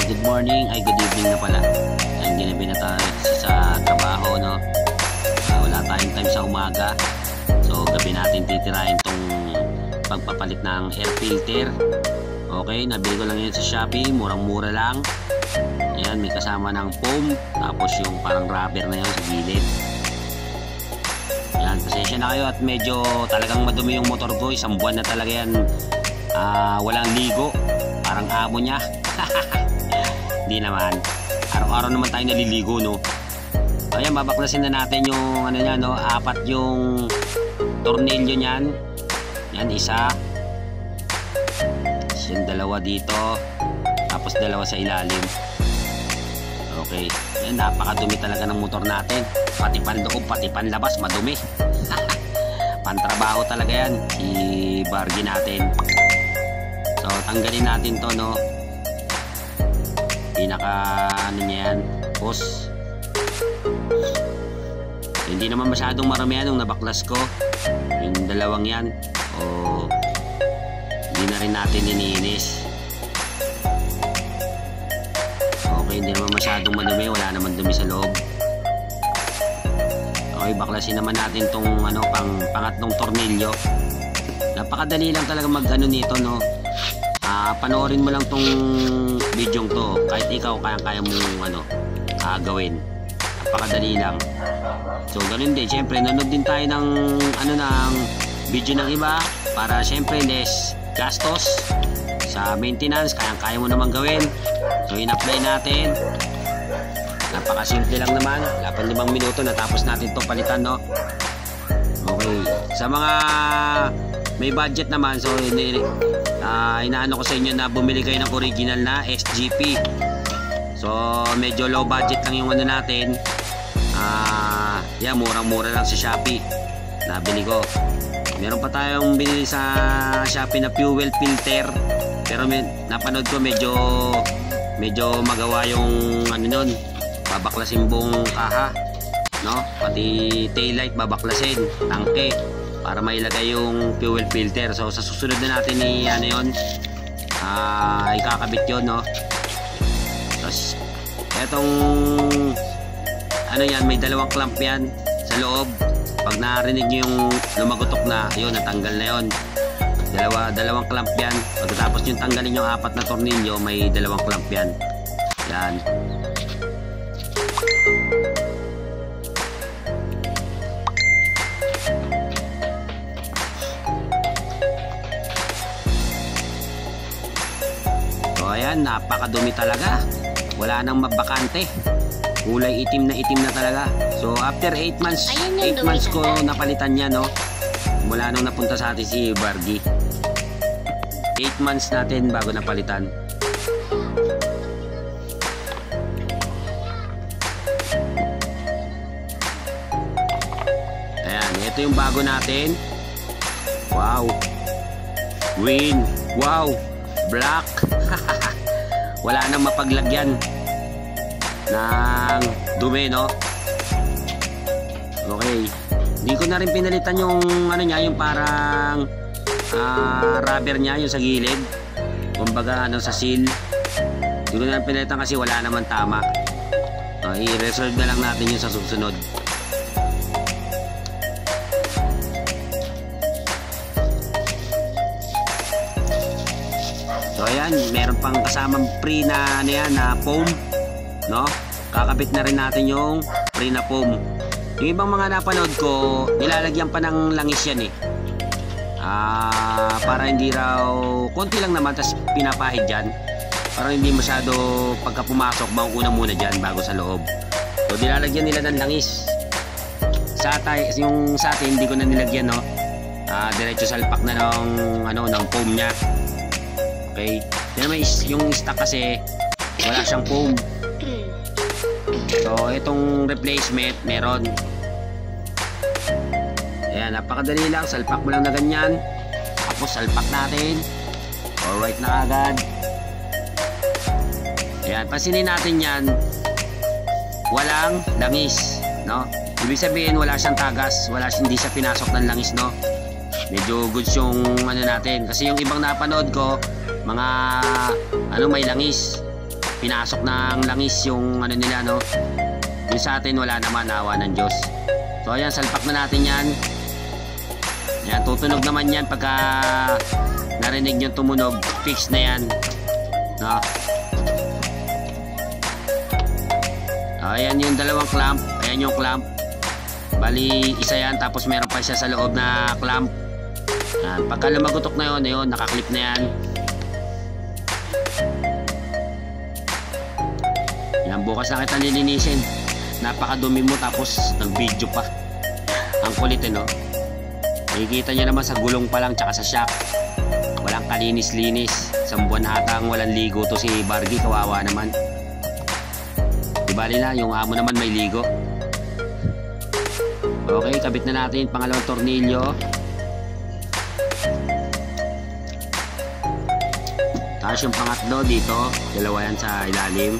good morning, ay good evening na pala. Ay ginabi na tayo sa trabaho, no? Wala tayong time sa umaga. So gabi natin titirahin tong pagpapalit ng air filter. Okay, nabili ko lang yan sa Shopee, murang-mura lang. Ayan, may kasama ng foam, tapos yung parang rubber na yun sa gilid. Ayan, pasensya na kayo at medyo talagang madumi yung motor ko. Isang buwan na talaga yan, walang ligo. Parang amo niya. Hindi naman. Araw-araw naman tayo naliligo, no? So, ayan, babaklasin na natin yung ano niya, no? 4 yung tornilyo niyan. Yan, isa. Yung 2 dito. Tapos 2 sa ilalim. Okay. Yan, napakadumi talaga ng motor natin. Pati panloob, pati panlabas, madumi. Pantrabaho talaga yan. I-bargain natin. So, tanggalin natin to, no? Pinaka, ano niya yan, hose. Hindi naman masyadong marami yan nung nabaklas ko. Yung 2 yan. O, hindi na rin natin iniinis. Okay, hindi naman masyadong madumi. Wala naman dumi sa loob. Okay, baklasin naman natin tong, ano, pangatlong tornilyo. Napakadali lang talaga mag-ano nito, no? Panoorin mo lang tong video to, kahit ikaw kaya mong ano, gawin. Napakadali lang. So ganun din, syempre nanood din tayo ng ano, ng video ng iba para syempre less gastos sa maintenance. Kaya mo naman gawin. So in-apply natin. Napakasimple lang naman. 5 minuto natapos natin to palitan, no? Okay, sa mga may budget naman, so inaano ko sa inyo na bumili kayo ng original na SGP. So medyo low budget lang yung ano natin. Yan, murang-mura lang sa Shopee. Nabili ko. Meron pa tayong binili sa Shopee na fuel filter. Pero napanood ko medyo magawa yung ano nun. Babaklasin buong kaha, no? Pati taillight babaklasin, tangke, para mailagay yung fuel filter. So sa susunod na natin ano yun, ikakabit yun, no? Tapos etong ano yan, may 2 clamp yan sa loob. Pag narinig nyo yung lumagutok na, yun, natanggal na yun. 2 clamp yan. Pagkatapos yung tanggalin yung 4 na tornilyo, may 2 clamp yan. Yan. Ayan, napakadumi talaga. Wala nang mabakante. Kulay itim na talaga. So after 8 months, 8 months ko napalitan niya, no? Mula nung napunta sa atin si Bargy. 8 months natin bago napalitan. Ayan, ito yung bago natin. Wow. Green. Wow. Black. Wala nang mapaglagyan ng dumi, no? Okay. Hindi ko na rin pinalitan yung ano niya, yung parang rubber niya, yung sa gilid. Kumbaga ano, sa seal. Hindi ko na rin pinalitan kasi wala naman tama. I-reserve na lang natin yung sa susunod. So ayan, meron pang kasamang free na ano yan, na foam, no? Kakabit na rin natin yung free na foam. Yung ibang mga napanood ko, nilalagyan pa ng langis yan, eh. Para hindi raw, konti lang naman, tas pinapahid dyan. Para hindi masyado pagka pumasok, mauuna muna dyan bago sa loob. So nilalagyan nila ng langis. Yung sa atin, hindi ko na nilagyan, no? Diretso salpak na ng foam nya. Okay. Yung stock kasi wala siyang foam. So itong replacement meron. Ayan, napakadali lang. Salpak mo lang na ganyan. Tapos salpak natin. Alright na agad. Ayan, pansinin natin yan. Walang langis, no? Ibig sabihin wala siyang tagas. Hindi siya pinasok ng langis, no? Medyo goods yung ano natin. Kasi yung ibang napanood ko, mga ano, may langis. pinasok ng langis yung ano nila, no? Yung sa atin wala naman, awa ng Diyos. So ayan, salpak na natin yan. Yan, tutunog naman yan pagka narinig nyo tumunog. Fix na yan, no? Ayan yung dalawang clamp. Ayan yung clamp. Bali isa yan, tapos meron pa siya sa loob na clamp. Yan, pagka lumagutok na yun, nakaklip na yan. Yan, bukas na kita nilinisin. Napakadumi mo tapos nag-video pa. Ang kulit, no? Nakikita nyo naman sa gulong pa lang tsaka sa shock. Walang kalinis-linis. Isang buwan atang walang ligo to si Bargy. Kawawa naman. Di bali na, yung amo naman may ligo. Okay, kabit na natin pangalawang tornilyo. Tapos yung pangatlo dito, dalawa yan sa ilalim.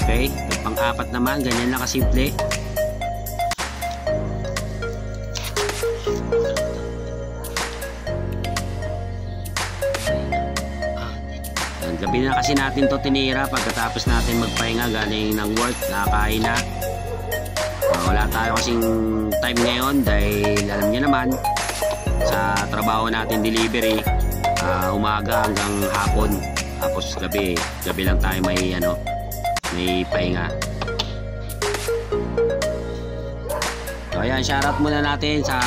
Okay, yung pang-apat naman, ganyan lang kasimple. Gabi na kasi natin to tinira pagkatapos natin magpahinga galing ng work, nakakain na. Wala tayo kasing time ngayon dahil alam niyo naman sa trabaho natin delivery, umaga hanggang hapon, tapos gabi lang tayo may pahinga. So ayan, shoutout muna natin sa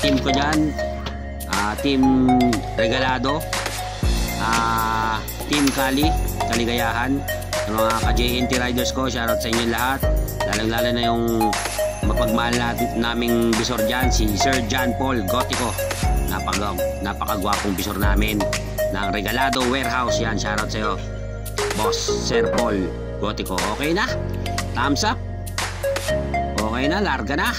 team ko dyan, team Regalado, Team Kaligayahan, yung mga ka-JNT riders ko, shoutout sa inyo lahat. Lalo na yung mapagmahal naming bisor dyan, si Sir John Paul Gotico. Napakagwapong bisor namin ng Regalado Warehouse. Yan, shoutout sa iyo, Boss Sir Paul Gotico. Okay na? Thumbs up? Okay na, larga na.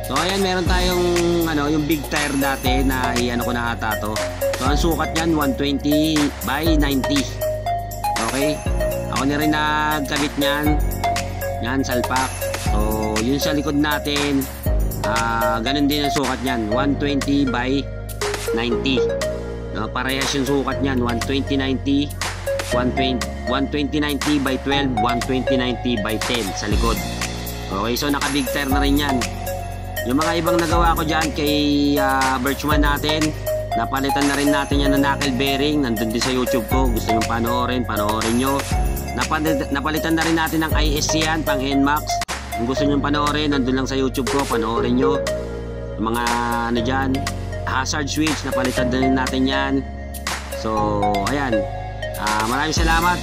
So ayan, meron tayong yung big tire dati na ko na ata to. So ang sukat niyan 120 by 90. Okay? Ako na rin nagkabit niyan. Yan, salpak. So yun sa likod natin, ganun din ang sukat niyan, 120 by 90. Parehas yung sukat niyan, 120-90, 120-90 by 12, 120-90 by 10 sa likod. Okay, so naka big tire na rin yan. Yung mga ibang nagawa ko dyan kay Birchman natin, napalitan na rin natin yan ng knuckle bearing. Nandun din sa YouTube ko. Gusto nyo panoorin nyo. Napalitan na rin natin ng ISC yan, pang NMAX. Kung gusto nyo panoorin, nandun lang sa YouTube ko. Panoorin nyo. Yung mga dyan, hazard switch, napalitan na rin natin yan. So ayan, maraming salamat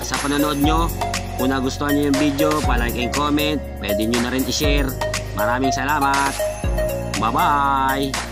sa panonood nyo. Kung nagustuhan nyo yung video, pa-like and comment. Pwede nyo na rin i-share. Maraming salamat. Bye-bye.